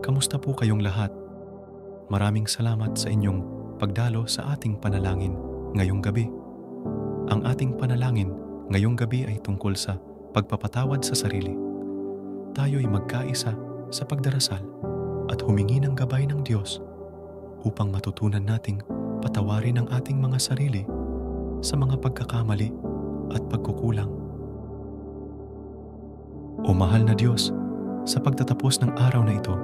Kamusta po kayong lahat? Maraming salamat sa inyong pagdalo sa ating panalangin ngayong gabi. Ang ating panalangin ngayong gabi ay tungkol sa pagpapatawad sa sarili. Tayo'y magkaisa sa pagdarasal at humingi ng gabay ng Diyos upang matutunan nating patawarin ang ating mga sarili sa mga pagkakamali at pagkukulang. O mahal na Diyos, sa pagtatapos ng araw na ito,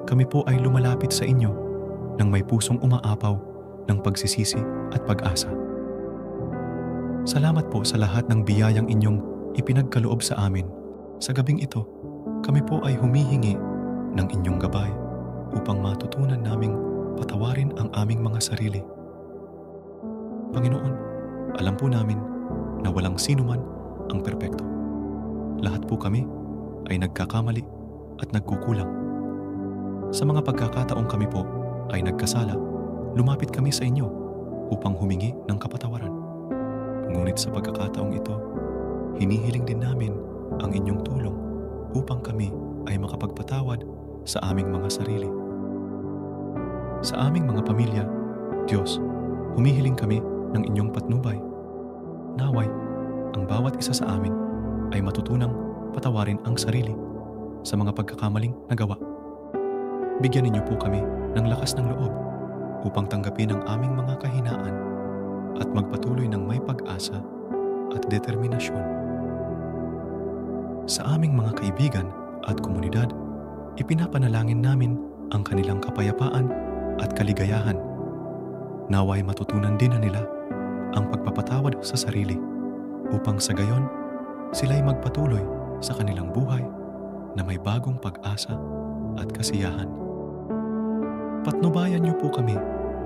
kami po ay lumalapit sa inyo nang may pusong umaapaw ng pagsisisi at pag-asa. Salamat po sa lahat ng biyayang inyong ipinagkaloob sa amin. Sa gabing ito, kami po ay humihingi ng inyong gabay upang matutunan naming patawarin ang aming mga sarili. Panginoon, alam po namin na walang sino man ang perpekto. Lahat po kami ay nagkakamali at nagkukulang. Sa mga pagkakataong kami po ay nagkasala, lumapit kami sa inyo upang humingi ng kapatawaran. Ngunit sa pagkakataong ito, hinihiling din namin ang inyong tulong upang kami ay makapagpatawad sa aming mga sarili. Sa aming mga pamilya, Diyos, humihiling kami ng inyong patnubay. Naway, ang bawat isa sa amin ay matutunang patawarin ang sarili sa mga pagkakamaling nagawa. Bigyan ninyo po kami ng lakas ng loob upang tanggapin ang aming mga kahinaan at magpatuloy ng may pag-asa at determinasyon. Sa aming mga kaibigan at komunidad, ipinapanalangin namin ang kanilang kapayapaan at kaligayahan. Naway matutunan din na nila ang pagpapatawad sa sarili upang sa gayon sila'y magpatuloy sa kanilang buhay na may bagong pag-asa at kasiyahan. Patnubayan niyo po kami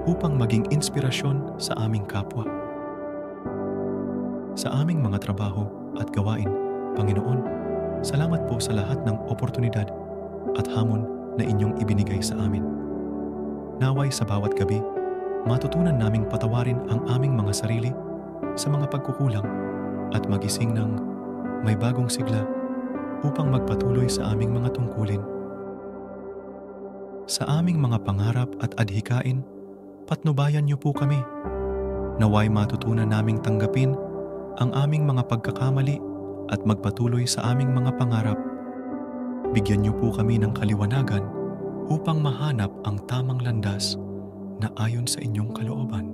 upang maging inspirasyon sa aming kapwa. Sa aming mga trabaho at gawain, Panginoon, salamat po sa lahat ng oportunidad at hamon na inyong ibinigay sa amin. Naway sa bawat gabi, matutunan naming patawarin ang aming mga sarili sa mga pagkukulang at magising ng may bagong sigla upang magpatuloy sa aming mga tungkulin. Sa aming mga pangarap at adhikain, patnubayan niyo po kami. Naway matutunan naming tanggapin ang aming mga pagkakamali at magpatuloy sa aming mga pangarap. Bigyan niyo po kami ng kaliwanagan upang mahanap ang tamang landas na ayon sa inyong kalooban.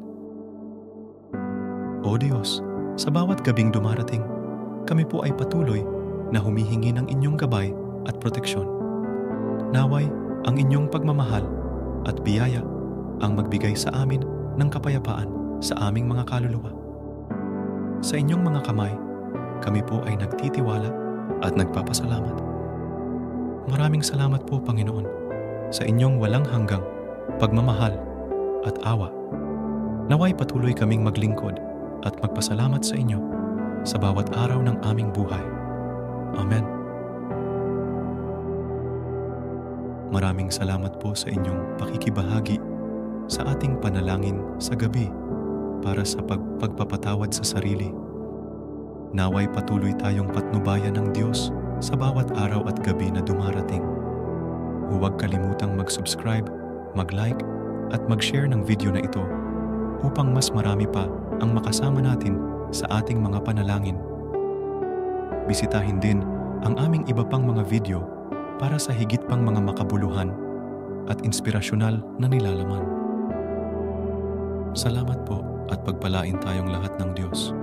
O Diyos, sa bawat gabing dumarating, kami po ay patuloy na humihingi ng inyong gabay at proteksyon. Naway, ang inyong pagmamahal at biyaya ang magbigay sa amin ng kapayapaan sa aming mga kaluluwa. Sa inyong mga kamay, kami po ay nagtitiwala at nagpapasalamat. Maraming salamat po, Panginoon, sa inyong walang hanggang pagmamahal at awa. Naway patuloy kaming maglingkod at magpasalamat sa inyo sa bawat araw ng aming buhay. Amen. Maraming salamat po sa inyong pakikibahagi sa ating panalangin sa gabi para sa pagpapatawad sa sarili. Naway patuloy tayong patnubayan ng Diyos sa bawat araw at gabi na dumarating. Huwag kalimutang mag-subscribe, mag-like at mag-share ng video na ito upang mas marami pa ang makasama natin sa ating mga panalangin. Bisitahin din ang aming iba pang mga video para sa higit pang mga makabuluhan at inspirasyonal na nilalaman. Salamat po at pagpalain tayong lahat ng Diyos.